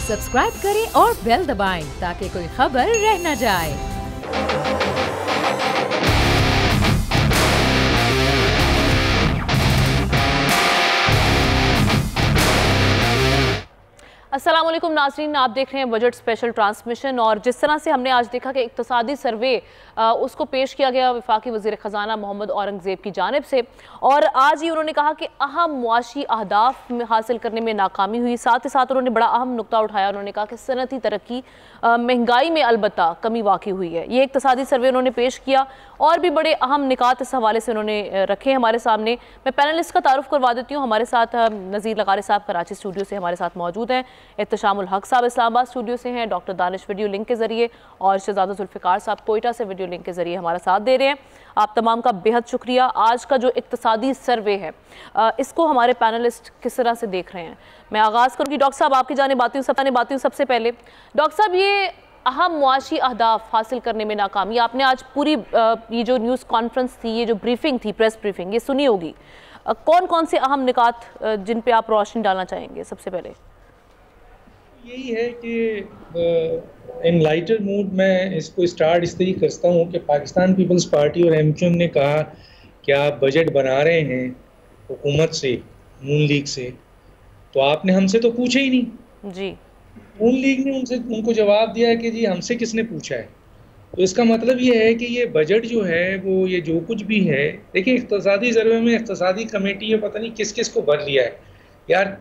Subscribe करें और bell दबाएं ताकि कोई खबर रह न जाए। अस्सलाम वालेकुम नाज़रीन, आप देख रहे हैं बजट स्पेशल ट्रांसमिशन। और जिस तरह से हमने आज देखा कि इक्तिसादी सर्वे उसको पेश किया गया वफाकी वज़ीर ख़जाना मोहम्मद औरंगज़ेब की जानिब से, और आज ही उन्होंने कहा कि अहम मुआशी अहदाफ हासिल करने में नाकामी हुई। साथ ही साथ उन्होंने बड़ा अहम नुक्ता उठाया। उन्होंने कहा कि सनती तरक्की महंगाई में अलबत्ता कमी वाक़ई हुई है। ये इक्तिसादी सर्वे उन्होंने पेश किया और भी बड़े अहम निकात इस हवाले से उन्होंने रखे हमारे सामने। मैं पैनलिस्ट का तारुफ करवा देती हूँ। हमारे साथ नज़ीर लगारी साहब कराची स्टूडियो से हमारे साथ मौजूद हैं, एहतशामुल हक साहब इस्लामाबाद स्टूडियो से हैं, डॉक्टर दानिश वीडियो लिंक के जरिए, और शहजादा जुल्फ़िकार साहब कोयटा से वीडियो लिंक के जरिए हमारा साथ दे रहे हैं। आप तमाम का बेहद शुक्रिया। आज का जो इक्तिसादी सर्वे है इसको हमारे पैनलिस्ट किस तरह से देख रहे हैं, मैं आगाज़ करूँगी। डॉक्टर साहब आपकी जानिब आती हूँ सबसे पहले। डॉक्टर साहब, ये अहम मुआशी अहदाफ हासिल करने में नाकामी, आपने आज पूरी ये जो न्यूज़ कॉन्फ्रेंस थी, ये जो ब्रीफिंग थी, प्रेस ब्रीफिंग, ये सुनी होगी। कौन कौन से अहम निकात जिन पे आप रोशनी डालना चाहेंगे? सबसे पहले यही है कि इन लाइटर मूड में इसको स्टार्ट इस तरीके करता हूँ कि पाकिस्तान पीपल्स पार्टी और एमक्यूएम ने कहा कि आप बजट बना रहे हैं हुकूमत से, नून लीग से, तो आपने हमसे तो पूछा ही नहीं जी। नून लीग ने उनको जवाब दिया कि जी हमसे किसने पूछा है। तो इसका मतलब ये है कि ये बजट जो है वो ये जो कुछ भी है, देखिए इक्तिसादी सर्वे में इक्तिसादी कमेटी है, पता नहीं किस किस को भर लिया है यार।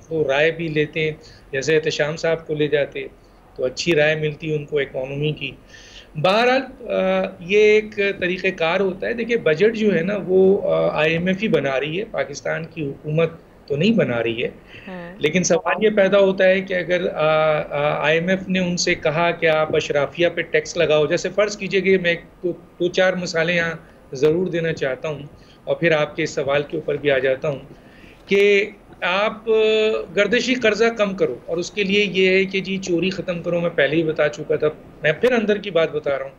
तो राय भी लेते, जैसे एहतशाम साहब को ले जाते तो अच्छी राय मिलती उनको इकोनॉमी की। बहरहाल ये एक तरीक़ेकार होता है। देखिए बजट जो है ना वो IMF ही बना रही है, पाकिस्तान की हुकूमत तो नहीं बना रही है। लेकिन सवाल ये पैदा होता है कि अगर IMF ने उनसे कहा कि आप अशराफिया पे टैक्स लगाओ, जैसे फ़र्ज़ कीजिए कि मैं दो चार मिसालें यहाँ ज़रूर देना चाहता हूँ और फिर आपके इस सवाल के ऊपर भी आ जाता हूँ कि आप गर्दिशी कर्जा कम करो, और उसके लिए ये है कि जी चोरी ख़त्म करो। मैं पहले ही बता चुका था, मैं फिर अंदर की बात बता रहा हूँ।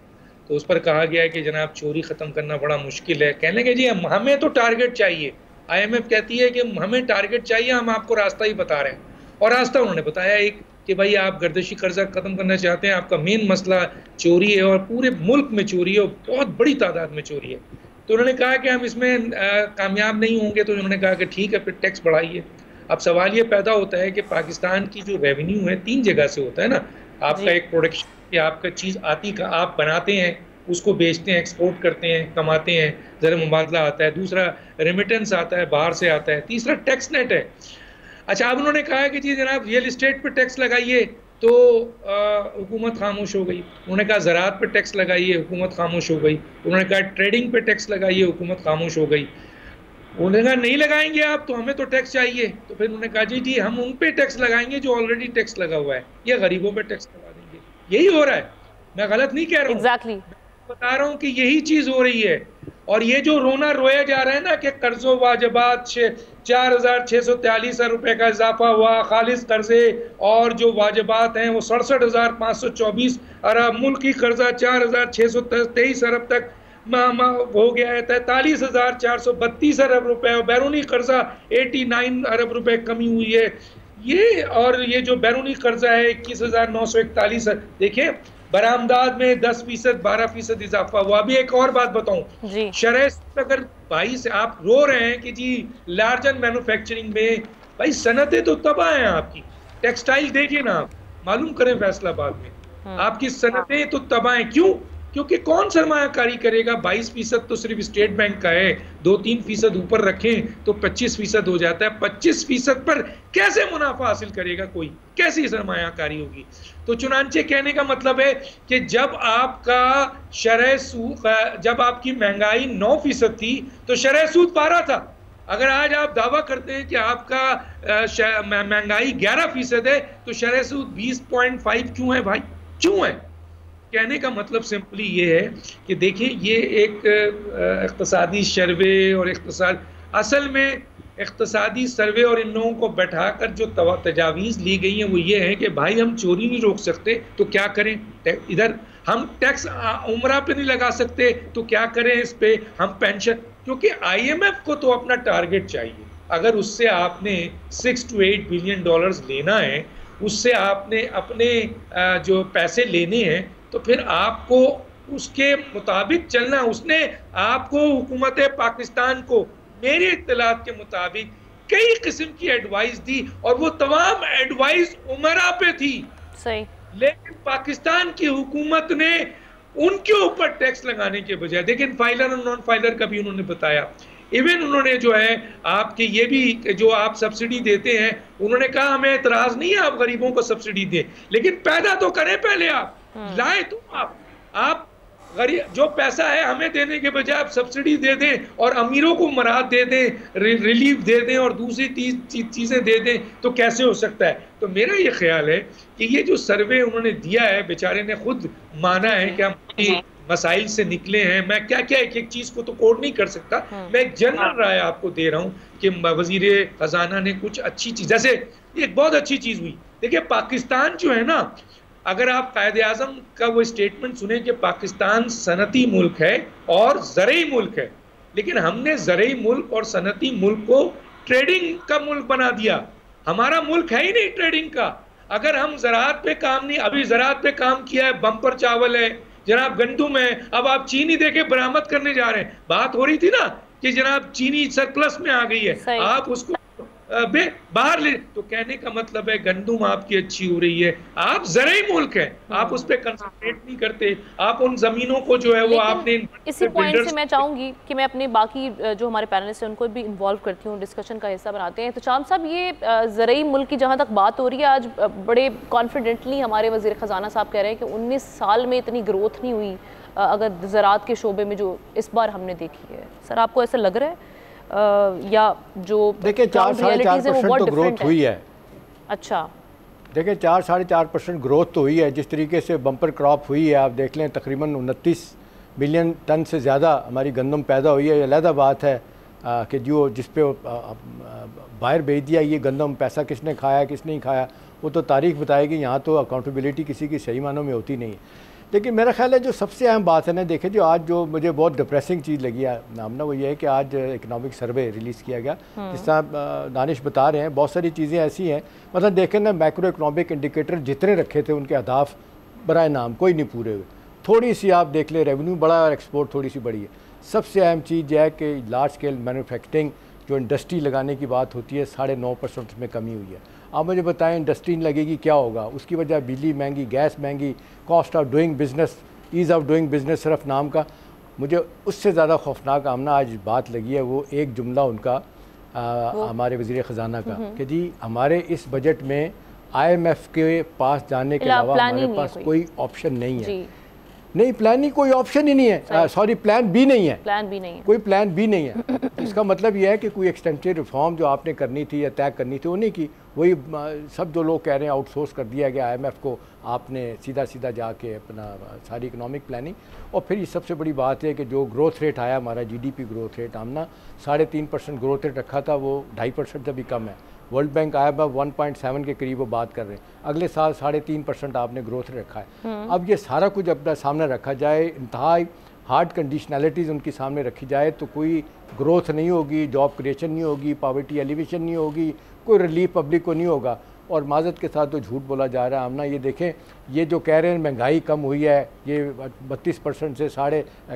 तो उस पर कहा गया है कि जनाब चोरी ख़त्म करना बड़ा मुश्किल है। कहने लगे जी हमें तो टारगेट चाहिए। IMF कहती है कि हमें टारगेट चाहिए, हम आपको रास्ता ही बता रहे हैं। और रास्ता उन्होंने बताया एक कि भाई आप गर्दिशी कर्जा ख़त्म करना चाहते हैं, आपका मेन मसला चोरी है और पूरे मुल्क में चोरी है और बहुत बड़ी तादाद में चोरी है। तो उन्होंने कहा कि हम इसमें कामयाब नहीं होंगे, तो उन्होंने कहा कि ठीक है फिर टैक्स बढ़ाइए। अब सवाल ये पैदा होता है कि पाकिस्तान की जो रेवेन्यू है 3 जगह से होता है ना। आपका एक प्रोडक्शन, कि आपका चीज़ आती का आप बनाते हैं, उसको बेचते हैं, एक्सपोर्ट करते हैं, कमाते हैं, ज़र मुबादला आता है। दूसरा रेमिटेंस आता है, बाहर से आता है। तीसरा टैक्स नेट है। अच्छा, अब उन्होंने कहा कि जी जनाब रियल इस्टेट पर टैक्स लगाइए, तो हुकूमत खामोश हो गई। उन्होंने कहा ज़राअत पे टैक्स लगाइए, हुकूमत खामोश हो गई। उन्होंने कहा ट्रेडिंग पे टैक्स लगाइए, हुकूमत खामोश हो गई। उन्होंने कहा नहीं लगाएंगे आप, तो हमें तो टैक्स चाहिए। तो फिर उन्होंने कहा जी हम उन पे टैक्स लगाएंगे जो ऑलरेडी टैक्स लगा हुआ है, या गरीबों पे टैक्स लगा देंगे। यही हो रहा है, मैं गलत नहीं कह रहा हूँ। Exactly. बता रहा हूँ कि यही चीज़ हो रही है। और ये जो रोना रोया जा रहा है ना कि कर्जों वाजबात 4,643 रुपये का इजाफा हुआ, खालिस कर्जे और जो वाजबात हैं वो 67,524 अरब, मुल्की कर्जा 4,623 अरब तक हो गया है, 43,432 अरब रुपए, और बैरूनी कर्जा 89 अरब रुपए कमी हुई है। ये और ये जो बैरूनी कर्जा है 21,941। देखिए बरामदाद में 10%, 12% इजाफा हुआ। अभी एक और बात बताऊं, शरह अगर भाई से आप रो रहे हैं कि जी लार्जर मैन्युफैक्चरिंग में, भाई सनतें तो तबाह हैं आपकी। टेक्सटाइल देखिए ना, आप मालूम करें फैसलाबाद में आपकी सनतें तो तबाह हैं। क्यों? क्योंकि कौन सरमायाकारी करेगा? 22% तो सिर्फ स्टेट बैंक का है, 2-3% ऊपर रखें तो 25% हो जाता है। 25% पर कैसे मुनाफा हासिल करेगा कोई? कैसी सरमायाकारी होगी? तो चुनांचे कहने का मतलब है कि जब आपका जब आपकी महंगाई 9% थी तो शरह सूद 12 था। अगर आज आप दावा करते हैं कि आपका महंगाई 11% है तो शरह सूद 20.5 क्यों है भाई? क्यों है? कहने का मतलब सिंपली ये है कि देखिए ये एक इक्तिसादी सर्वे और असल में इक्तिसादी सर्वे और इन लोगों को बैठाकर जो तजावीज़ ली गई हैं वो ये है कि भाई हम चोरी नहीं रोक सकते तो क्या करें, इधर हम टैक्स उम्रा पे नहीं लगा सकते तो क्या करें, इस पे हम पेंशन, क्योंकि IMF को तो अपना टारगेट चाहिए। अगर उससे आपने 6 to 8 बिलियन डॉलर्स लेना है, उससे आपने अपने जो पैसे लेने हैं, तो फिर आपको उसके मुताबिक चलना। उसने आपको, हुकूमत पाकिस्तान को, मेरी इत्तलात के मुताबिक कई किस्म की एडवाइस दी, और वो तमाम एडवाइस उमरा पे थी। सही। लेकिन पाकिस्तान की हुकूमत ने उनके ऊपर टैक्स लगाने के बजाय, लेकिन फाइलर और नॉन फाइलर का भी उन्होंने बताया। इवन उन्होंने जो है आपके ये भी जो आप सब्सिडी देते हैं, उन्होंने कहा हमें एतराज नहीं है आप गरीबों को सब्सिडी दें, लेकिन पैदा तो करें पहले, आप लाए तो आप गरीब जो पैसा है हमें देने के बजाय आप सब्सिडी दे दें और अमीरों को मराहत दे दें, रिलीफ दे दें और दूसरी चीज़ें दे दें, तो कैसे हो सकता है? तो मेरा ये ख्याल है कि ये जो सर्वे उन्होंने दिया है, बेचारे ने खुद माना है कि हम मसाइल से निकले हैं। मैं क्या क्या एक एक चीज़ को तो कोड नहीं कर सकता, मैं एक जनरल राय आपको दे रहा हूँ कि वजीर खजाना ने कुछ अच्छी चीज़, जैसे एक बहुत अच्छी चीज़ हुई। देखिए पाकिस्तान जो है ना, अगर आप कायदे आज़म का वो स्टेटमेंट सुने कि पाकिस्तान सनती मुल्क है और ज़रई मुल्क है, लेकिन हमने ज़रई मुल्क और सनती मुल्क को ट्रेडिंग का मुल्क बना दिया। हमारा मुल्क है ही नहीं ट्रेडिंग का। अगर हम ज़राअत पे काम नहीं, अभी ज़राअत पे काम किया है, बम्पर चावल है जनाब, गंदुम है, अब आप चीनी देके बरामद करने जा रहे हैं। बात हो रही थी ना कि जनाब चीनी सरप्लस में आ गई है, आप उसको बाहर ले, तो कहने का मतलब है गंदुम आपकी अच्छी हो रही है। आप ज़रई मुल्क है, आप उस पर कंसंट्रेट नहीं करते, आप उन जमीनों को जो है वो आपने। इसी पॉइंट से मैं चाहूंगी कि मैं अपने बाकी जो हमारे पैनलिस्ट हैं उनको भी इन्वॉल्व करती हूँ, डिस्कशन का हिस्सा बनाते हैं। तो चाम साहब, ये ज़रई मुल्क की जहाँ तक बात हो रही है, आज बड़े कॉन्फिडेंटली हमारे वज़ीर ख़जाना साहब कह रहे हैं कि 19 साल में इतनी ग्रोथ नहीं हुई अगर ज़राअत के शोबे में जो इस बार हमने देखी है। सर आपको ऐसा लग रहा है या जो देखिए 4-4.5% तो ग्रोथ हुई है। अच्छा, देखिए 4-4.5% ग्रोथ तो हुई है। जिस तरीके से बम्पर क्रॉप हुई है, आप देख लें तकरीबन 29 बिलियन टन से ज़्यादा हमारी गंदम पैदा हुई है। ये अलग बात है कि जो जिस पे बाहर भेज दिया ये गंदम, पैसा किसने खाया किसने नहीं खाया वो तो तारीख बताएगी। यहाँ तो अकाउंटेबिलिटी किसी की सही मानों में होती नहीं है। लेकिन मेरा ख्याल है जो सबसे अहम बात है ना, देखें जो आज जो मुझे बहुत डिप्रेसिंग चीज़ लगी है नामना, वो ये है कि आज इकनॉमिक सर्वे रिलीज़ किया गया। जिस तरह दानिश बता रहे हैं, बहुत सारी चीज़ें ऐसी हैं, मतलब देखें ना मैक्रो इकनॉमिक इंडिकेटर जितने रखे थे उनके अहदाफ बराए नाम कोई नहीं पूरे हुए। थोड़ी सी आप देख ले, रेवेन्यू बड़ा और एक्सपोर्ट थोड़ी सी बड़ी है। सबसे अहम चीज़ यह है कि लार्ज स्केल मैन्युफैक्चरिंग जो इंडस्ट्री लगाने की बात होती है 9.5% में कमी हुई है। आप मुझे बताएं इंडस्ट्री नहीं लगेगी क्या होगा? उसकी वजह बिजली महंगी, गैस महंगी, cost of doing business, ease of doing business सिर्फ नाम का। मुझे उससे ज़्यादा खौफनाक आमना आज बात लगी है वो एक जुमला उनका हमारे वज़ीर ख़जाना का कि जी हमारे इस बजट में IMF के पास जाने के अलावा हमारे पास कोई ऑप्शन नहीं है। नहीं, प्लान ही कोई ऑप्शन ही नहीं है, सॉरी प्लान बी नहीं है, प्लान बी नहीं है, कोई प्लान बी नहीं है। इसका मतलब यह है कि कोई एक्सटेंसिव रिफॉर्म जो आपने करनी थी या तय करनी थी वो नहीं की। वही सब जो लोग कह रहे हैं आउटसोर्स कर दिया गया IMF को, आपने सीधा सीधा जाके अपना सारी इकोनॉमिक प्लानिंग। और फिर ये सबसे बड़ी बात है कि जो ग्रोथ रेट आया हमारा GDP ग्रोथ रेट, हमने 3.5% ग्रोथ रेट रखा था, वो 2.5% से भी कम है। वर्ल्ड बैंक आया 1.7 के करीब वो बात कर रहे हैं। अगले साल 3.5% आपने ग्रोथ रखा है। अब ये सारा कुछ अपना सामने रखा जाए, इंतहाई हार्ड कंडीशनैलिटीज़ उनके सामने रखी जाए तो कोई ग्रोथ नहीं होगी, जॉब क्रिएशन नहीं होगी, पॉवर्टी एलिवेशन नहीं होगी, कोई रिलीफ पब्लिक को नहीं होगा। और माजरत के साथ तो झूठ बोला जा रहा है। हमने ये देखें, ये जो कह रहे हैं महंगाई कम हुई है, ये 32% से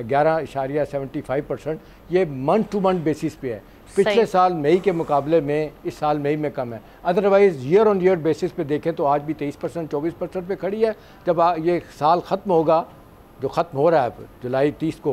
11.75%, ये मंथ टू मंथ बेसिस पे है। पिछले साल मई के मुकाबले में इस साल मई में कम है। Otherwise year on year basis पे देखें तो आज भी 23% 24% पे खड़ी है। जब ये साल ख़त्म होगा, जो ख़त्म हो रहा है जुलाई 30 को,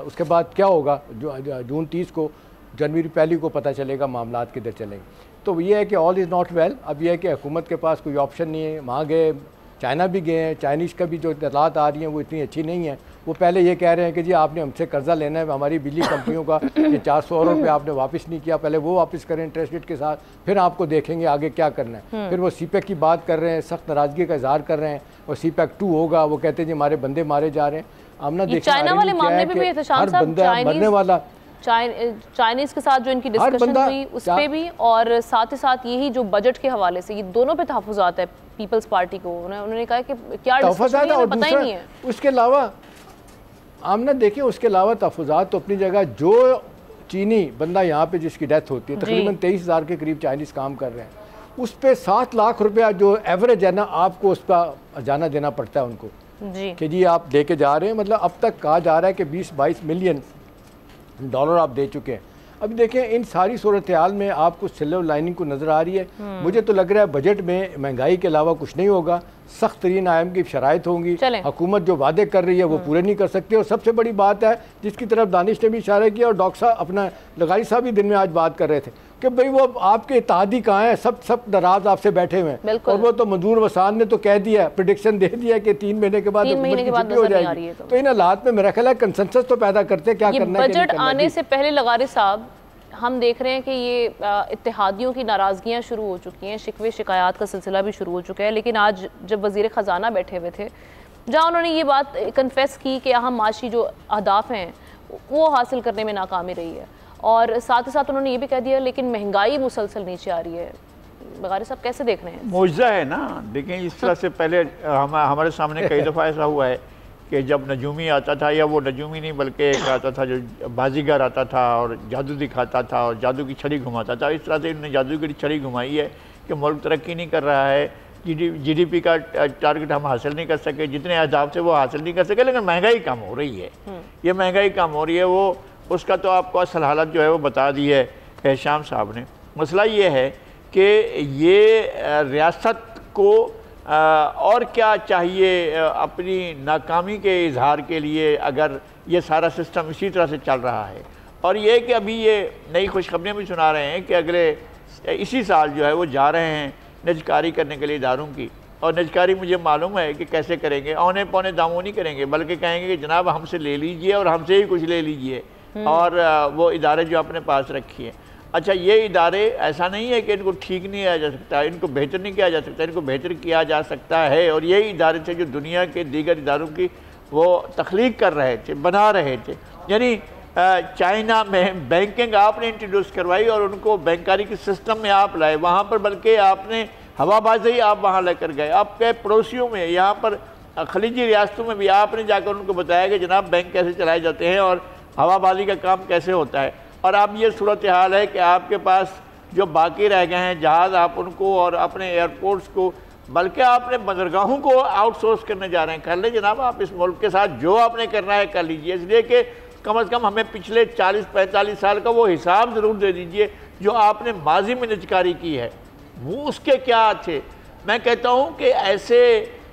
उसके बाद क्या होगा, जून 30 को, जनवरी 1 को पता चलेगा मामलात किधर चलेंगे। तो ये है कि ऑल इज़ नॉट वेल। अब यह है कि हुकूमत के पास कोई ऑप्शन नहीं है। वहाँ गए, चाइना भी गए हैं, चाइनीज़ का भी जो इतलात आ रही हैं वो इतनी अच्छी नहीं है। वो पहले ये कह रहे हैं कि जी आपने हमसे कर्जा लेना है, हमारी बिजली कंपनियों का ये 400 अरब रुपये आपने वापस नहीं किया, पहले वो वापस करें इंटरेस्ट रेट के साथ, फिर आपको देखेंगे आगे क्या करना है। फिर वो CPEC की बात कर रहे हैं, सख्त नाराज़गी का इज़हार कर रहे हैं, और CPEC 2 होगा, वो कहते हैं जी हमारे बंदे मारे जा रहे हैं। हमने देखा चाइना वाले मामले में भी हर बंदा मरने वाला, चाइनीज़ के साथ जो इनकी डिस्कशन हुई उस पर भी, और साथ ही साथ यही जो बजट के हवाले से, ये दोनों पे तहफ़्फ़ुज़ात है पीपल्स पार्टी को। उन्होंने कहा कि क्या डिस्कशन है पता ही नहीं है। उसके अलावा आमना देखिए, उसके अलावा तहफ़्फ़ुज़ात तो अपनी जगह, जो चीनी बंदा यहाँ पे जिसकी डेथ होती है, तकरीबन 23,000 के करीब चाइनीज़ काम कर रहे हैं, उस पर 7 लाख रुपया जो एवरेज है ना आपको उसका जाना देना पड़ता है उनको जी कि जी आप दे के जा रहे हैं। मतलब अब तक कहा जा रहा है कि 20-22 मिलियन डॉलर आप दे चुके हैं। अभी देखें इन सारी सूरत हाल में आपको सिल्वर लाइनिंग को नज़र आ रही है। मुझे तो लग रहा है बजट में महंगाई के अलावा कुछ नहीं होगा, सख्त तरीन आयम की शराइत होंगी, हुकूमत जो वादे कर रही है वो पूरे नहीं कर सकती। और सबसे बड़ी बात है जिसकी तरफ दानिश ने भी इशारा किया और डॉक्टर साहब अपना लगारी साहब भी दिन में आज बात कर रहे थे कि भाई वो आपके इत्तेहादी कहाँ हैं, सब नाराज आपसे बैठे हुए हैं। और वो तो मंजूर वसान ने तो कह दिया, प्रेडिक्शन दे दिया कि 3 महीने के बाद छुट्टी हो जाएगी। तो इन हालात में मेरा ख्याल है कंसेंसस तो पैदा करते क्या करना है। बजट आने से पहले लगारी साहब हम देख रहे हैं कि ये इत्तेहादियों की नाराज़गियाँ शुरू हो चुकी हैं, शिकवे शिकायत का सिलसिला भी शुरू हो चुका है। लेकिन आज जब वज़ीर ख़जाना बैठे हुए थे, जहाँ उन्होंने ये बात कन्फेस की कि अहम माशी जो अहदाफ हैं वो हासिल करने में नाकामी रही है, और साथ ही साथ उन्होंने ये भी कह दिया लेकिन महंगाई मुसलसल नीचे आ रही है। बगारी साहब कैसे देख रहे हैं? मुआवजा है ना, देखें इस तरह से पहले हमारे सामने कई दफ़ा ऐसा हुआ है कि जब नजूमी आता था, या वो नजूमी नहीं बल्कि एक आता था जो बाजीगर आता था और जादू दिखाता था और जादू की छड़ी घुमाता था, इस तरह से इन्होंने जादू की छड़ी घुमाई है कि मुल्क तरक्की नहीं कर रहा है, GDP का टारगेट हम हासिल नहीं कर सके, जितने अहदाफ से वो हासिल नहीं कर सके, लेकिन महंगाई कम हो रही है। ये महंगाई कम हो रही है, वो उसका तो आपको असल हालत जो है वो बता दी है हिशाम साहब ने। मसला ये है कि ये रियासत को और क्या चाहिए अपनी नाकामी के इजहार के लिए, अगर ये सारा सिस्टम इसी तरह से चल रहा है। और ये कि अभी ये नई खुशखबरियाँ भी सुना रहे हैं कि अगले इसी साल जो है वो जा रहे हैं निजकारी करने के लिए इदारों की, और निजकारी मुझे मालूम है कि कैसे करेंगे, औने पौने दामों नहीं करेंगे, बल्कि कहेंगे कि जनाब हमसे ले लीजिए और हमसे ही कुछ ले लीजिए, और वो इदारे जो अपने पास रखिए। अच्छा, ये इदारे ऐसा नहीं है कि इनको ठीक नहीं किया जा सकता, इनको बेहतर नहीं किया जा सकता, इनको बेहतर किया जा सकता है। और यही इदारे थे जो दुनिया के दीगर इदारों की वो तख्लीक कर रहे थे, बना रहे थे। यानी चाइना में बैंकिंग आपने इंट्रोड्यूस करवाई और उनको बैंकारी के सिस्टम में आप लाए, वहाँ पर बल्कि आपने हवाबाजी आप वहाँ लेकर गए। आपके पड़ोसियों में, यहाँ पर खलीजी रियासतों में भी आपने जाकर उनको बताया कि जनाब बैंक कैसे चलाए जाते हैं और हवाबाजी का काम कैसे होता है। और अब ये सूरत हाल है कि आपके पास जो बाकी रह गए हैं जहाज़, आप उनको और अपने एयरपोर्ट्स को, बल्कि आपने बंदरगाहों को आउटसोर्स करने जा रहे हैं। कर ले जनाब, आप इस मुल्क के साथ जो आपने करना है कर लीजिए, इसलिए कि कम से कम हमें पिछले 40-45 साल का वो हिसाब ज़रूर दे दीजिए जो आपने माजी में निजकारी की है, वो उसके क्या थे। मैं कहता हूँ कि ऐसे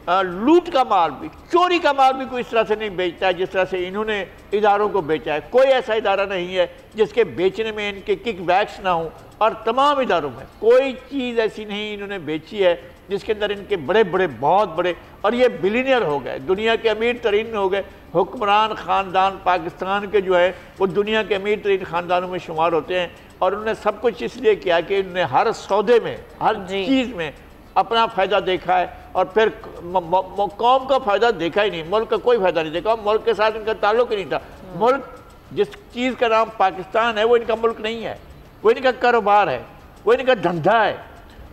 लूट का माल भी, चोरी का माल भी कोई इस तरह से नहीं बेचता है जिस तरह से इन्होंने इदारों को बेचा है। कोई ऐसा इदारा नहीं है जिसके बेचने में इनके किक बैक्स ना हो, और तमाम इदारों में कोई चीज़ ऐसी नहीं इन्होंने बेची है जिसके अंदर इनके बड़े बड़े, बहुत बड़े, और ये बिलीनियर हो गए, दुनिया के अमीर तरीन में हो गए। हुक्मरान ख़ानदान पाकिस्तान के जो है वो दुनिया के अमीर तरीन ख़ानदानों में शुमार होते हैं, और उन्होंने सब कुछ इसलिए किया कि इन्होंने हर सौदे में, हर चीज़ में अपना फ़ायदा देखा है, और फिर कौम का फ़ायदा देखा ही नहीं, मुल्क का कोई फ़ायदा नहीं देखा, मुल्क के साथ इनका ताल्लुक ही नहीं था। मुल्क जिस चीज़ का नाम पाकिस्तान है वो इनका मुल्क नहीं है, वो इनका कारोबार है, वो इनका धंधा है,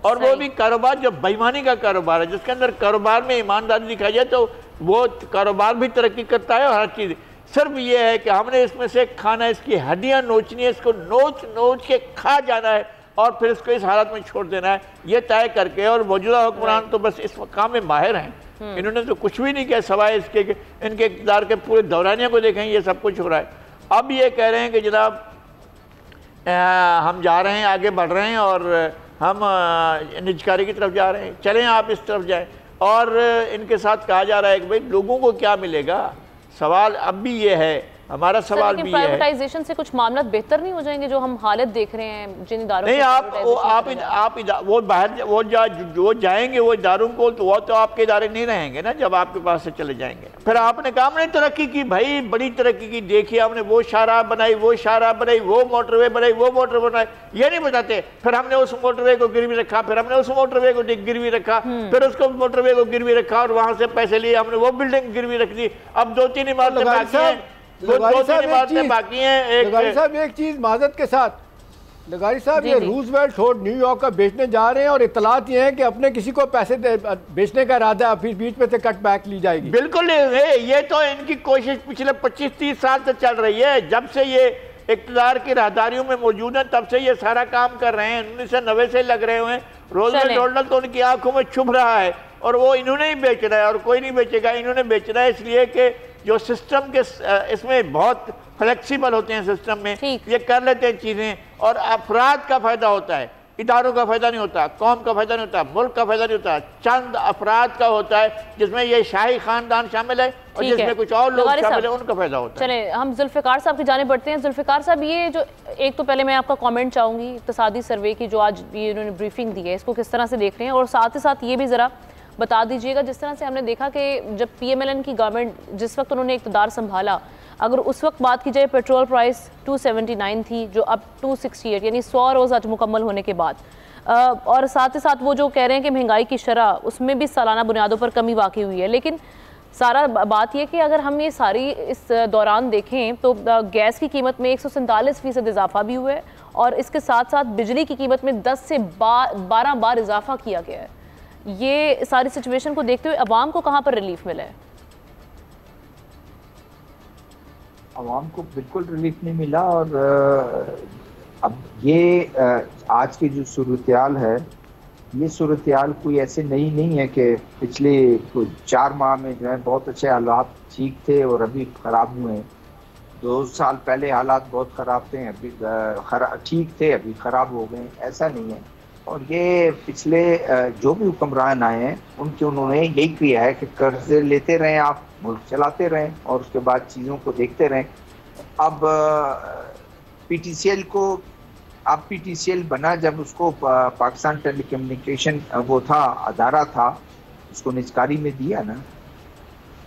और वो भी कारोबार जो बेईमानी का कारोबार है, जिसके अंदर कारोबार में ईमानदारी दिखाई जाए तो वो कारोबार भी तरक्की करता है। और हर चीज़ सिर्फ ये है कि हमने इसमें से खाना, इसकी हड्डियाँ नोचनी है, इसको नोच नोच के खा जाना है और फिर इसको इस हालत में छोड़ देना है, ये तय करके। और मौजूदा हुक्मरान तो बस इस काम में माहिर हैं, इन्होंने तो कुछ भी नहीं किया सवाए इसके कि इनके इक़्तिदार के पूरे दौरानिया को देखें, ये सब कुछ हो रहा है। अब ये कह रहे हैं कि जनाब हम जा रहे हैं, आगे बढ़ रहे हैं और हम निजकारी की तरफ जा रहे हैं, चलें आप इस तरफ जाएं। और इनके साथ कहा जा रहा है कि भाई लोगों को क्या मिलेगा। सवाल अब भी ये है, हमारा सवाल भी है, प्राइवेटाइजेशन से कुछ मामला बेहतर नहीं हो जाएंगे जो हम हालत देख रहे हैं जिन इदारों नहीं, आप वो बाहर वो जाएंगे वो इदारों को, तो वो तो आपके इदारे नहीं रहेंगे ना जब आपके पास से चले जाएंगे। फिर आपने कहा हमने तरक्की की, भाई बड़ी तरक्की की, देखिए हमने वो शाहराह बनाई, वो शाहराह बनाई, वो मोटरवे बनाई, वो मोटरवे बनाई, ये नहीं बताते। फिर हमने उस मोटरवे को गिरवी रखा, फिर हमने उस मोटरवे को गिरवी रखा, फिर उसको मोटरवे को गिरवी रखा और वहां से पैसे लिए, हमने वो बिल्डिंग गिरवी रख दी। अब 2-3 इमारतें बाकी हैं, बाकी हैं। लगारी साहब एक चीज माजरत के साथ, लगारी साहब ये रूजवेल्ट रोड न्यूयॉर्क का बेचने जा रहे हैं और इतलात ये है कि अपने किसी को पैसे बेचने का इरादा है, फिर बीच में से कट बैक ली जाएगी। बिल्कुल ये तो इनकी कोशिश पिछले 25-30 साल से चल रही है। जब से ये इक़्तिदार की राहदारियों में मौजूद हैं, तब से ये सारा काम कर रहे हैं, 1990 से लग रहे हुए हैं। रोजवेल डॉलर तो उनकी आंखों में छुप रहा है और वो इन्होंने ही बेच रहा है और कोई नहीं बेचेगा। इन्होंने बेच रहा है इसलिए कि जो सिस्टम के इसमें बहुत फ्लेक्सिबल होते हैं, सिस्टम में ये कर लेते हैं चीज़ें, और अफराद का फ़ायदा होता है, इदारों का फ़ायदा नहीं होता, कौम का फ़ायदा नहीं होता, मुल्क का फ़ायदा नहीं होता, चंद अफराद का होता है, जिसमें ये शाही ख़ानदान शामिल है और जिसमें कुछ और लोग शामिल है, उनका फ़ायदा होता है। चले हम जुल्फ़िकार साहब की जाने बढ़ते हैं। जुल्फ़िकार साहब, ये जो एक तो पहले मैं आपका कमेंट चाहूँगी इक़्तिसादी सर्वे की जो आज ये इन्होंने ब्रीफिंग दी है, इसको किस तरह से देख रहे हैं, और साथ ही साथ ये भी ज़रा बता दीजिएगा जिस तरह से हमने देखा कि जब PMLN की गवर्नमेंट जिस वक्त उन्होंने इक़्तिदार संभाला, अगर उस वक्त बात की जाए पेट्रोल प्राइस 279 थी जो अब 268, यानी 100 रोज़ आज मुकम्मल होने के बाद, और साथ ही साथ वो जो कह रहे हैं कि महंगाई की शरह उसमें भी सालाना बुनियादों पर कमी वाक़ई हुई है। लेकिन सारा बात यह कि अगर हम ये सारी इस दौरान देखें तो गैस की कीमत में 147% इजाफा भी हुआ है और इसके साथ साथ बिजली की कीमत में 10 से 12 बार इजाफा किया गया है। ये सारी सिचुएशन को देखते हुए अवाम को कहाँ पर रिलीफ मिला है? अवाम को बिल्कुल रिलीफ नहीं मिला। और अब ये आज की जो सूरत-ए-हाल है, ये सूरत-ए-हाल कोई ऐसे नई नहीं है कि पिछले 4 माह में जो है बहुत अच्छे हालात ठीक थे और अभी ख़राब हुए हैं। 2 साल पहले हालात बहुत ख़राब थे, अभी ठीक थे, अभी ख़राब हो गए, ऐसा नहीं है। और ये पिछले जो भी हुक्मरान आए हैं उन्होंने यही किया है कि कर्जे लेते रहें, आप मुल्क चलाते रहें और उसके बाद चीज़ों को देखते रहें। अब PTCL बना, जब उसको पाकिस्तान टेलीकम्युनिकेशन वो था, अदारा था, उसको निजकारी में दिया ना,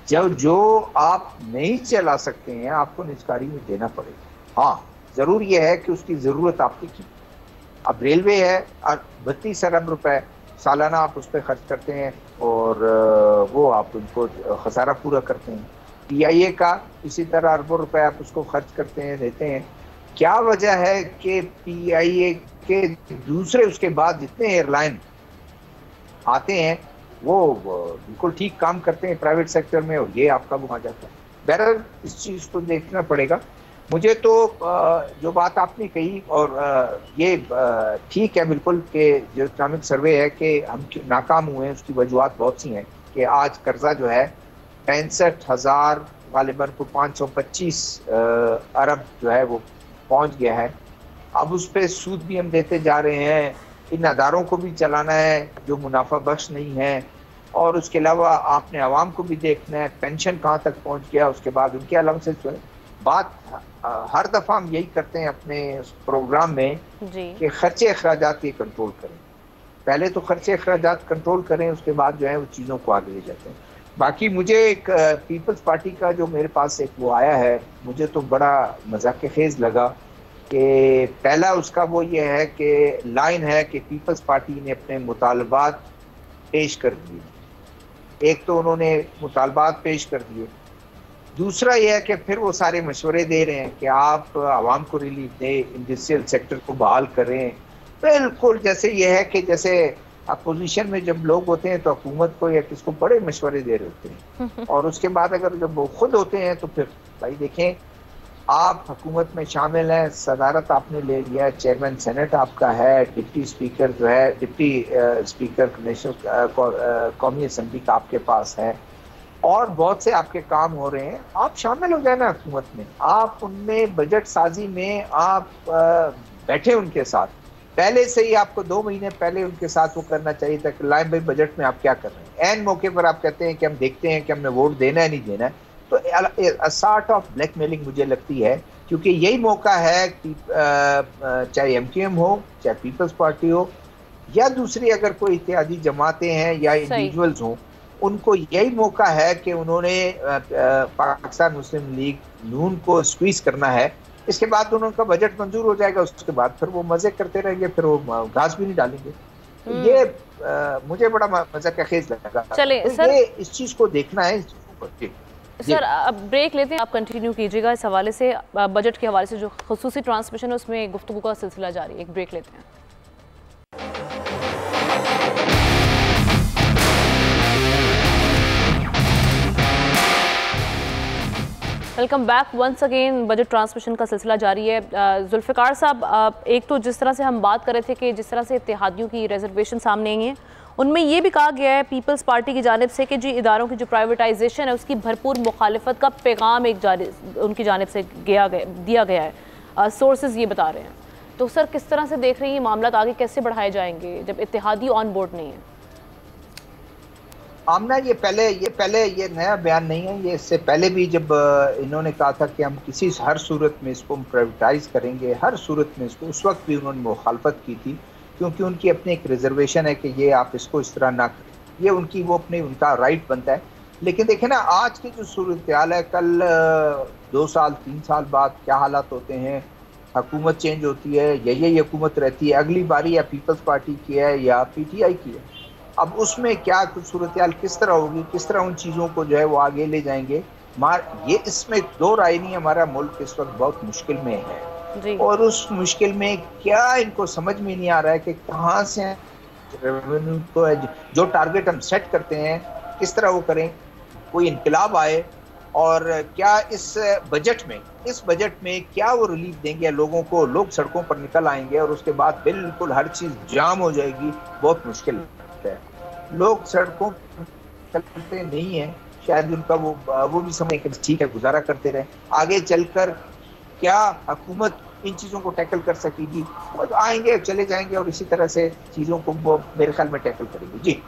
जो आप नहीं चला सकते हैं आपको निजकारी में देना पड़ेगा। हाँ, ज़रूर ये है कि उसकी ज़रूरत आपकी की। अब रेलवे है और 32 अरब रुपए सालाना आप उस पर खर्च करते हैं और वो आप उनको खसारा पूरा करते हैं। PIA का इसी तरह अरबों रुपए आप उसको खर्च करते हैं, देते हैं। क्या वजह है कि PIA के दूसरे उसके बाद जितने एयरलाइन आते हैं वो बिल्कुल ठीक काम करते हैं प्राइवेट सेक्टर में और ये आपका वो आ जाता है। बहरहाल इस चीज़ को देखना पड़ेगा। मुझे तो जो बात आपने कही और ये ठीक है बिल्कुल कि जो इकनॉमिक सर्वे है कि हम नाकाम हुए हैं, उसकी वजूहत बहुत सी हैं कि आज कर्जा जो है 65,000 गालिबन को 525 अरब जो है वो पहुंच गया है। अब उस पर सूद भी हम देते जा रहे हैं, इन अदारों को भी चलाना है जो मुनाफा बख्श नहीं है, और उसके अलावा आपने आवाम को भी देखना है, पेंशन कहाँ तक पहुँच गया, उसके बाद उनके अलाउंसेस जो है। बात हर दफ़ा हम यही करते हैं अपने प्रोग्राम में कि खर्चे अखराजात की कंट्रोल करें। पहले तो खर्चे अखराजात कंट्रोल करें, उसके बाद जो है वो चीज़ों को आगे ले जाते हैं। बाकी मुझे एक पीपल्स पार्टी का जो मेरे पास एक वो आया है, मुझे तो बड़ा मज़ाक़-ए-ख़ेज़ लगा कि पहला उसका वो ये है कि लाइन है कि पीपल्स पार्टी ने अपने मुतालबात पेश कर दिए। एक तो उन्होंने मुतालबात पेश कर दिए, दूसरा यह है कि फिर वो सारे मशवरे दे रहे हैं कि आप आवाम को रिलीफ दें, इंडस्ट्रियल सेक्टर को बहाल करें। बिल्कुल जैसे ये है कि जैसे अपोजिशन में जब लोग होते हैं तो हुकूमत को या किसको बड़े मशवरे दे रहे होते हैं और उसके बाद अगर जब वो खुद होते हैं तो फिर भाई देखें, आप हुकूमत में शामिल हैं, सदारत आपने ले लिया, चेयरमैन सेनेट आपका है, डिप्टी स्पीकर जो है, डिप्टी स्पीकर नेशनल कौमी असम्बली का आपके पास है और बहुत से आपके काम हो रहे हैं। आप शामिल हो जाए ना हुकूमत में, आप उनमें बजट साजी में आप बैठे उनके साथ। पहले से ही आपको 2 महीने पहले उनके साथ वो करना चाहिए था कि लाइन भाई बजट में आप क्या कर रहे हैं। एन मौके पर आप कहते हैं कि हम देखते हैं कि हमने वोट देना है नहीं देना है, तो सॉर्ट ऑफ ब्लैकमेलिंग मुझे लगती है, क्योंकि यही मौका है कि चाहे MQM हो, चाहे पीपल्स पार्टी हो या दूसरी अगर कोई इत्तेहादी जमातें हैं या इंडिविजुअल्स हों, उनको यही मौका है कि उन्होंने पाकिस्तान मुस्लिम लीग नून को स्क्वीज करना है। इसके बाद उनका बजट मंजूर हो जाएगा, उसके बाद फिर वो मजे करते रहेंगे, फिर वो घास भी नहीं डालेंगे। तो ये मुझे बड़ा मज़ाक़-ए-ख़ेज़ लगा। चले तो सर, ये इस चीज़ को देखना है। सर अब ब्रेक लेते हैं, आप कंटिन्यू कीजिएगा इस हवाले से, बजट के हवाले से जो ख़ुसूसी ट्रांसमिशन है उसमें गुफ्तगू का सिलसिला जारी है। एक ब्रेक लेते हैं। Welcome back once again. Budget transmission का सिलसिला जारी है। जुल्फ़िकार साहब, एक तो जिस तरह से हम बात कर रहे थे कि जिस तरह से इत्तेहादियों की रिजर्वेशन सामने आई हैं, उनमें ये भी कहा गया है पीपल्स पार्टी की जानिब से कि जी इदारों की जो प्राइवेटाइजेशन है उसकी भरपूर मुखालिफत का पैगाम उनकी जानिब से दिया गया है। सोर्सेज ये बता रहे हैं। तो सर किस तरह से देख रही हैं मामला आगे कैसे बढ़ाए जाएंगे जब इत्तेहादी ऑन बोर्ड नहीं है? आमना, ये पहले ये नया बयान नहीं है। ये इससे पहले भी जब इन्होंने कहा था कि हम हर सूरत में इसको प्राइवेटाइज करेंगे, हर सूरत में इसको, उस वक्त भी उन्होंने मुखालफत की थी, क्योंकि उनकी अपनी एक रिजर्वेशन है कि ये आप इसको इस तरह ना करें। ये उनका राइट बनता है। लेकिन देखें ना, आज की जो सूरत हाल है, कल 2 साल 3 साल बाद क्या हालात होते हैं। हुकूमत चेंज होती है या यही हुकूमत रहती है, अगली बारी या पीपल्स पार्टी की है या PTI की है। अब उसमें क्या कुछ सूरत हाल किस तरह होगी, किस तरह उन चीज़ों को जो है वो आगे ले जाएंगे, ये इसमें दो राय नहीं। हमारा मुल्क इस वक्त बहुत मुश्किल में है जी। और उस मुश्किल में क्या इनको समझ में नहीं आ रहा है कि कहाँ से रेवेन्यू को जो टारगेट हम सेट करते हैं किस तरह वो करें, कोई इनकलाब आए। और क्या इस बजट में क्या वो रिलीफ देंगे लोगों को, लोग सड़कों पर निकल आएंगे और उसके बाद बिल्कुल हर चीज़ जाम हो जाएगी। बहुत मुश्किल है। लोग सड़कों चलते नहीं है, शायद उनका वो भी समय कि ठीक है गुजारा करते रहे। आगे चलकर क्या हुकूमत इन चीज़ों को टैकल कर सकेगी, वो तो आएंगे चले जाएंगे और इसी तरह से चीज़ों को वो मेरे ख्याल में टैकल करेगी। जी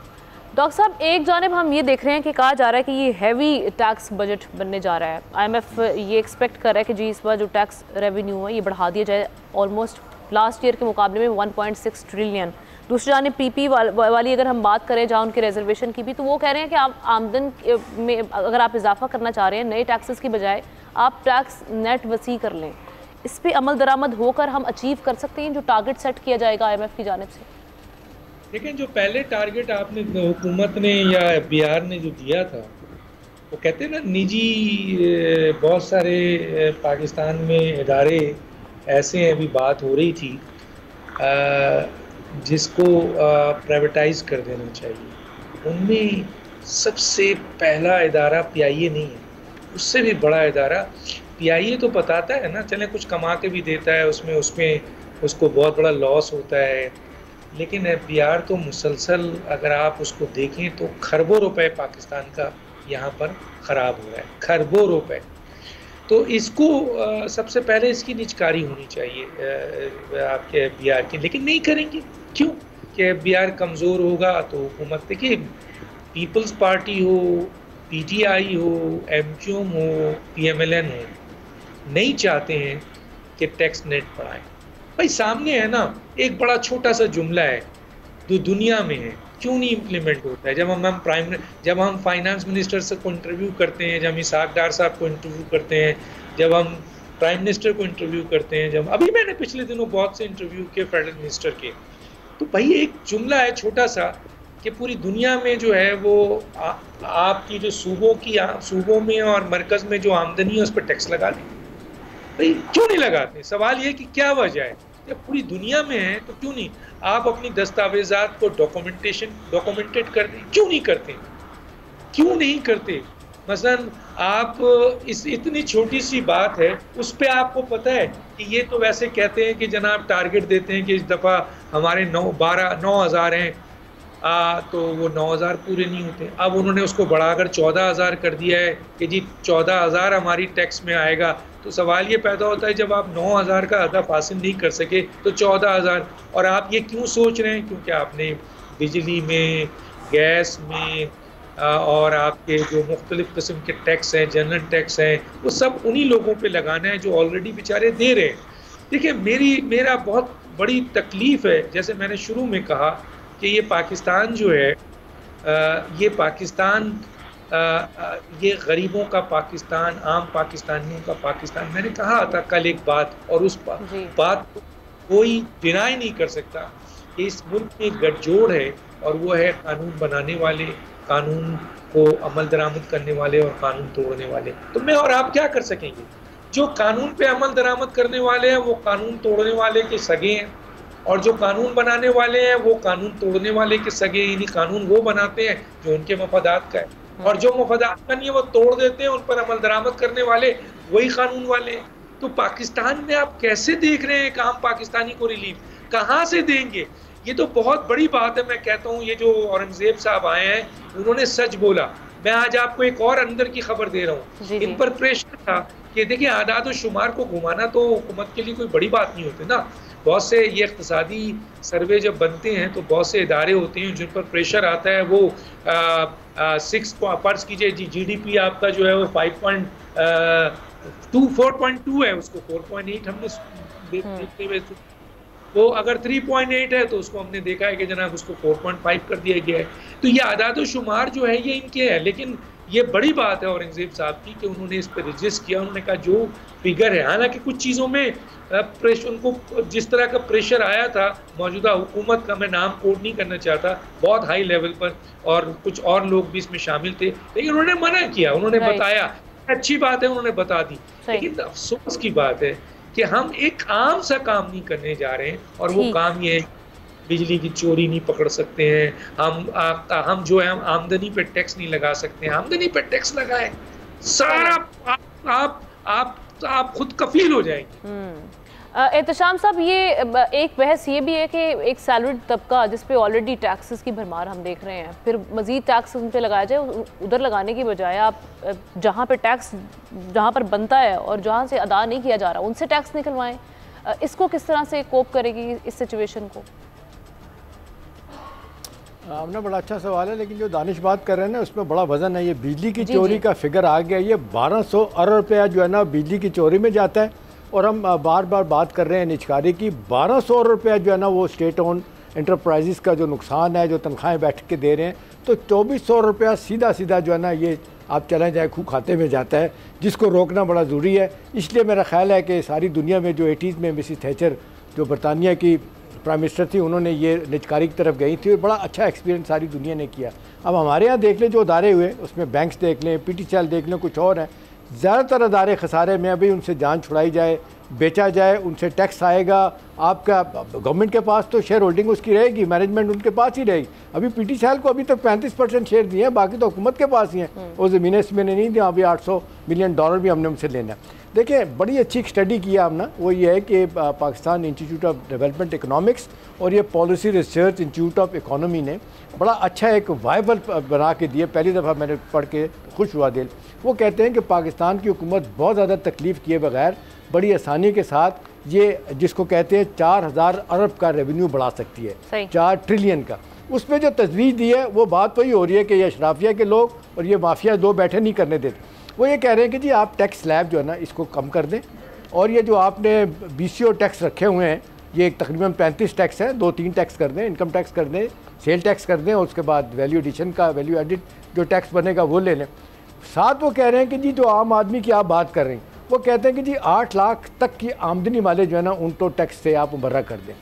डॉक्टर साहब, एक जानिब हम ये देख रहे हैं कि कहा जा रहा है कि ये हैवी टैक्स बजट बनने जा रहा है। IMF ये एक्सपेक्ट कर रहा है कि जी इस बार जो टैक्स रेवेन्यू है ये बढ़ा दिया जाए ऑलमोस्ट लास्ट ईयर के मुकाबले में 1.6 ट्रिलियन। दूसरी जानिब PP वाली अगर हम बात करें जहाँ उनके रिजर्वेशन की भी, तो वो कह रहे हैं कि आप आमदन में अगर आप इजाफा करना चाह रहे हैं नए टैक्सेस की बजाय आप टैक्स नेट वसी कर लें। इस पर अमल दरामद होकर हम अचीव कर सकते हैं जो टारगेट सेट किया जाएगा IMF की जानिब से? लेकिन जो पहले टारगेट आपने हुकूमत ने या FBR ने जो दिया था, वो कहते हैं ना निजी बहुत सारे पाकिस्तान में इदारे ऐसे हैं, अभी बात हो रही थी, जिसको प्राइवेटाइज कर देना चाहिए। उनमें सबसे पहला इदारा PIA नहीं है, उससे भी बड़ा इदारा PIA तो बताता है ना, चले कुछ कमा के भी देता है, उसमें उसको बहुत बड़ा लॉस होता है। लेकिन FBR तो मुसलसल अगर आप उसको देखें तो खरबों रुपए पाकिस्तान का यहाँ पर ख़राब हो रहा है, खरबों रुपए। तो इसको सबसे पहले इसकी निचकारी होनी चाहिए आपके FBR की, लेकिन नहीं करेंगे। क्यों? कि FBR कमज़ोर होगा तो हुकूमत, देखिए पीपल्स पार्टी हो, PTI हो, MQM हो, PMLN हो, नहीं चाहते हैं कि टैक्स नेट बढ़ाएं। भाई सामने है ना, एक बड़ा छोटा सा जुमला है जो दुनिया में है, क्यों नहीं इम्प्लीमेंट होता है? जब हम फाइनेंस मिनिस्टर से को इंटरव्यू करते हैं, जब इसहाक डार साहब को इंटरव्यू करते हैं, जब हम प्राइम मिनिस्टर को इंटरव्यू करते हैं, जब अभी मैंने पिछले दिनों बहुत से इंटरव्यू किए फेडरल मिनिस्टर के, तो भाई एक जुमला है छोटा सा कि पूरी दुनिया में जो है वो आपकी जो सूबों में और मरकज़ में जो आमदनी है उस पर टैक्स लगा दें। भाई क्यों नहीं लगाते? सवाल ये कि क्या वजह है? जब पूरी दुनिया में है तो क्यों नहीं आप अपनी दस्तावेजात को डॉक्यूमेंटेड कर दें? क्यों नहीं करते? क्यों नहीं करते? मसलन आप इतनी छोटी सी बात है, उस पे आपको पता है कि ये तो वैसे कहते हैं कि जनाब टारगेट देते हैं कि इस दफ़ा हमारे 9,000 हैं, तो वो 9,000 पूरे नहीं होते। अब उन्होंने उसको बढ़ाकर 14,000 कर दिया है कि जी 14,000 हमारी टैक्स में आएगा। तो सवाल ये पैदा होता है जब आप 9,000 का हदफ हासिल नहीं कर सके तो 14,000। और आप ये क्यों सोच रहे हैं? क्योंकि आपने बिजली में, गैस में और आपके जो मुख्तलिफ़ किस्म के टैक्स हैं, जनरल टैक्स हैं, वो सब उन्हीं लोगों पे लगाना है जो ऑलरेडी बेचारे दे रहे हैं। देखिए मेरा बहुत बड़ी तकलीफ़ है, जैसे मैंने शुरू में कहा कि ये पाकिस्तान जो है, ये पाकिस्तान, ये गरीबों का पाकिस्तान, आम पाकिस्तानियों का पाकिस्तान। मैंने कहा था कल एक बात, और उस बात को कोई डिनाई नहीं कर सकता कि इस मुल्क में गठजोड़ है, और वो है कानून बनाने वाले, कानून को अमल दरामद करने वाले और कानून तोड़ने वाले। तो मैं और आप क्या कर सकेंगे? जो कानून पे अमल दरामद करने वाले हैं वो कानून तोड़ने वाले के सगे हैं, और जो कानून बनाने वाले हैं वो कानून तोड़ने वाले के सगे, यानी कानून वो बनाते हैं जो उनके मफादात का है। और जो मफादात का नहीं है वो तोड़ देते हैं, उन पर अमल दरामद करने वाले वही कानून वाले हैं। तो पाकिस्तान में आप कैसे देख रहे हैं काम पाकिस्तानी को रिलीफ कहाँ से देंगे? ये तो बहुत बड़ी बात है। मैं कहता हूँ ये जो औरंगजेब साहब आए हैं उन्होंने सच बोला। मैं आज आपको एक और अंदर की खबर दे रहा हूँ, इन पर प्रेशर था कि देखिए आदाद और शुमार को घुमाना तो हुकूमत के लिए कोई बड़ी बात नहीं होती ना। बहुत से ये इक्तिसादी सर्वे जब बनते हैं तो बहुत से इदारे होते हैं जिन पर प्रेशर आता है। वो 6 फर्ज कीजिए GDP आपका जो है वो 4.2 है, उसको 4.8 हमने देखते हुए, वो अगर 3.8 है तो उसको हमने देखा है कि जनाब उसको 4.5 कर दिया गया है। तो ये आदाद शुमार जो है ये इनके है, लेकिन ये बड़ी बात है औरंगजेब साहब की कि उन्होंने इस पर रजिस्ट किया। उन्होंने कहा जो फिगर है, हालांकि कुछ चीज़ों में प्रेशर, उनको जिस तरह का प्रेशर आया था मौजूदा हुकूमत का, मैं नाम कोड नहीं करना चाहता, बहुत हाई लेवल पर, और कुछ और लोग भी इसमें शामिल थे, लेकिन उन्होंने मना किया, उन्होंने बताया, अच्छी बात है उन्होंने बता दी। लेकिन अफसोस की बात है कि हम एक आम सा काम नहीं करने जा रहे हैं, और वो काम ये है बिजली की चोरी नहीं पकड़ सकते हैं हम जो है हम आमदनी पे टैक्स नहीं लगा सकते हैं। आमदनी पे टैक्स लगाएं, सारा आप खुद कफील हो जाएंगे। एहतशाम साहब, ये एक बहस ये भी है कि एक सैलरीड तबका जिस पे ऑलरेडी टैक्सेस की भरमार हम देख रहे हैं, फिर मजीद टैक्स उन पे लगाया जाए, उधर लगाने की बजाय आप जहाँ पे टैक्स जहाँ पर बनता है और जहाँ से अदा नहीं किया जा रहा उनसे टैक्स निकलवाएं। इसको किस तरह से कोप करेगी इस सिचुएशन को? आपने बड़ा अच्छा सवाल है, लेकिन जो दानिश बात कर रहे हैं ना उसमें बड़ा वजन है। ये बिजली की चोरी का फिगर आ गया, ये 1200 अरब रुपया जो है ना बिजली की चोरी में जाता है, और हम बार बार बात कर रहे हैं निजकारी की। 1200 अरब रुपया जो है ना वो स्टेट ओन एंटरप्राइजेस का जो नुकसान है, जो तनख्वाहें बैठ के दे रहे हैं, तो 2400 रुपया सीधा सीधा जो है ना ये आप चलें जाए खूह खाते में जाता है, जिसको रोकना बड़ा ज़रूरी है। इसलिए मेरा ख्याल है कि सारी दुनिया में जो 80s में मिसिस थैचर जो बरतानिया की प्राइम मिनिस्टर थी, उन्होंने ये निजकारी की तरफ गई थी और बड़ा अच्छा एक्सपीरियंस सारी दुनिया ने किया। अब हमारे यहाँ देख लें जो अदारे हुए, उसमें बैंक्स देख लें, PTCL देख लें, कुछ और हैं, ज़्यादातर अदारे खसारे में। अभी उनसे जान छुड़ाई जाए, बेचा जाए, उनसे टैक्स आएगा, आपका गवर्नमेंट के पास तो शेयर होल्डिंग उसकी रहेगी, मैनेजमेंट उनके पास ही रहेगी। अभी PTCL को अभी तक 35% शेयर दिए हैं, बाकी तो हुकूमत के पास ही हैं। वो ज़मीनें मैंने नहीं दी, अभी $800 मिलियन भी हमने उनसे लेना है। देखिए बड़ी अच्छी एक स्टडी किया हमने, वो ये है कि Pakistan institute of development economics और ये policy research institute of economy ने बड़ा अच्छा एक वाइबल बना के दिए। पहली दफ़ा मैंने पढ़ के खुश हुआ दिल। वो कहते हैं कि पाकिस्तान की हुकूमत बहुत ज़्यादा तकलीफ़ किए बगैर बड़ी आसानी के साथ ये जिसको कहते हैं 4000 अरब का रेवेन्यू बढ़ा सकती है, 4 ट्रिलियन का। उसमें जो तजवीज़ दी है वो बात वही हो रही है कि ये अशराफिया के लोग और ये माफिया दो बैठे नहीं करने देते। वो ये कह रहे हैं कि जी आप टैक्स स्लैब जो है ना इसको कम कर दें, और ये जो आपने BCO टैक्स रखे हुए हैं, ये तकरीबन 35 टैक्स है, 2-3 टैक्स कर दें, इनकम टैक्स कर दें, सेल टैक्स कर दें, और उसके बाद वैल्यू एडिशन का वैल्यू एडिट जो टैक्स बनेगा वो ले लें। साथ वो कह रहे हैं कि जी जो आम आदमी की आप बात कर रहे हैं, वो कहते हैं कि जी 8 लाख तक की आमदनी वाले जो है ना उनको टैक्स से आप मुबर्रा कर दें,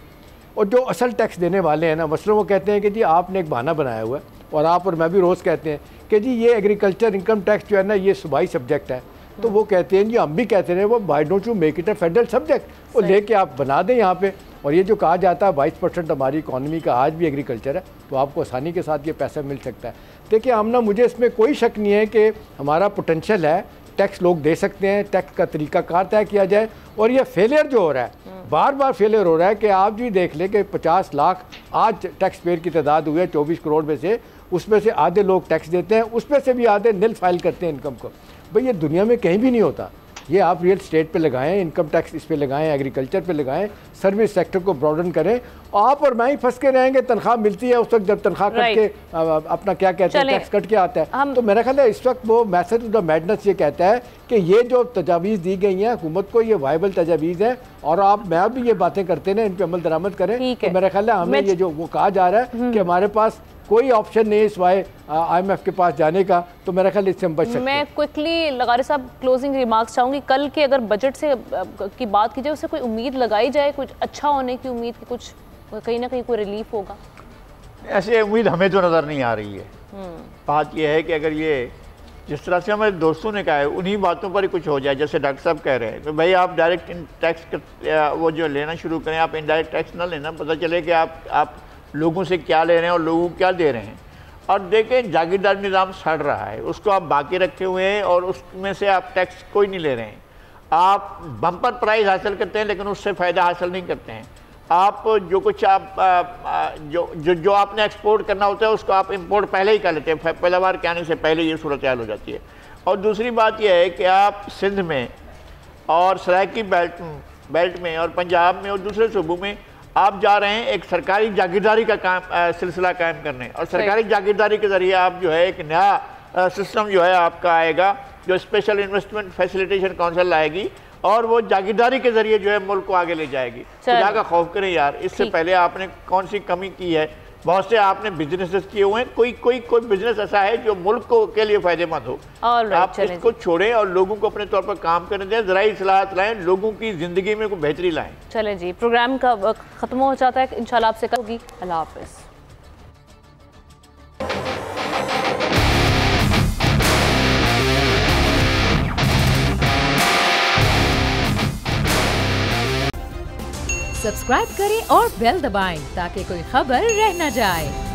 और जो असल टैक्स देने वाले हैं ना, मसलन वो कहते हैं कि जी आपने एक बहाना बनाया हुआ है, और आप और मैं भी रोज़ कहते हैं कि जी ये एग्रीकल्चर इनकम टैक्स जो है ना ये सूबाई सब्जेक्ट है। तो वो कहते हैं जी हम भी कहते हैं वो why don't you make it a federal subject, वो लेके आप बना दें यहाँ पे। और ये जो कहा जाता है 22% हमारी इकॉनमी का आज भी एग्रीकल्चर है, तो आपको आसानी के साथ ये पैसा मिल सकता है। देखिए आमना, मुझे इसमें कोई शक नहीं है कि हमारा पोटेंशियल है, टैक्स लोग दे सकते हैं, टैक्स का तरीकाकार तय किया जाए। और ये फेलियर जो हो रहा है, बार बार फेलियर हो रहा है कि आप भी देख लें कि 50 लाख आज टैक्स पेयर की तादाद हुई है 24 करोड़ में से, उसमें से आधे लोग टैक्स देते हैं, उसमें से भी आधे निल फाइल करते हैं इनकम को। भाई ये दुनिया में कहीं भी नहीं होता। ये आप रियल स्टेट पे लगाएं, इनकम टैक्स इस पे लगाएं, एग्रीकल्चर पे लगाएं, सर्विस सेक्टर को ब्रॉडन करें। आप और मैं ही फंस के रहेंगे, तनख्वाह मिलती है उस वक्त जब तनख्वाह कट के अपना क्या कहते हैं टैक्स कट के आता है। तो मेरा ख्याल है इस वक्त वो मैसेज ऑफ द मैडनेस ये कहता है कि ये जो तजावीज़ दी गई हैं हुकूमत को, ये वाइबल तजावीज़ है, और आप मैं भी ये बातें करते हैं इन पर अमल दरामद करें। तो मेरा ख्याल है हमें ये जो वो कहा जा रहा है कि हमारे पास कोई ऑप्शन नहीं है सिवाय IMF के पास जाने का, तो मेरा ख्याल इससे हम बच सकते हैं। मैं क्विकली लगारे साहब क्लोजिंग रिमार्क्स चाहूँगी। कल के अगर बजट से की बात की जाए, उससे कोई उम्मीद लगाई जाए, कुछ अच्छा होने की उम्मीद की, कुछ कहीं ना कहीं कोई रिलीफ होगा? ऐसे उम्मीद हमें तो नज़र नहीं आ रही है। बात यह है कि अगर ये जिस तरह से हमारे दोस्तों ने कहा है उन्हीं बातों पर ही कुछ हो जाए, जैसे डॉक्टर साहब कह रहे हैं, तो भाई आप डायरेक्ट टैक्स वो जो लेना शुरू करें, आप इनडायरेक्ट टैक्स ना लेना, पता चले कि आप लोगों से क्या ले रहे हैं और लोगों को क्या दे रहे हैं। और देखें जागीरदार निज़ाम सड़ रहा है, उसको आप बाकी रखे हुए हैं और उसमें से आप टैक्स कोई नहीं ले रहे हैं। आप बम्पर प्राइस हासिल करते हैं लेकिन उससे फ़ायदा हासिल नहीं करते हैं। आप जो कुछ आप जो आपने एक्सपोर्ट करना होता है उसको आप इंपोर्ट पहले ही कर लेते हैं, पैदावार के आने से पहले ये सूरत हाल हो जाती है। और दूसरी बात यह है कि आप सिंध में और सराइकी बेल्ट में और पंजाब में और दूसरे सूबों में आप जा रहे हैं एक सरकारी जागीरदारी का सिलसिला कायम करने, और सरकारी जागीरदारी के ज़रिए आप जो है एक नया सिस्टम जो है आपका आएगा जो स्पेशल इन्वेस्टमेंट फैसिलिटेशन काउंसिल लाएगी और वो जागीरदारी के जरिए जो है मुल्क को आगे ले जाएगी। खुदा का खौफ करें यार, इससे पहले आपने कौन सी कमी की है? बहुत से आपने बिजनेसेस किए हुए हैं, कोई बिजनेस ऐसा है जो मुल्क को के लिए फायदेमंद हो। आप इसको छोड़ें और लोगों को अपने तौर पर काम करने दें, ज़राई इस्लाहत लाएं, लोगों की ज़िंदगी में कोई बेहतरी लाएं। चलें जी, प्रोग्राम का वक्त ख़त्म हो जाता है, इंशाल्लाह आपसे कल होगी। अल्लाह हाफ़िज़। सब्सक्राइब करें और बेल दबाएं ताकि कोई खबर रह न जाए।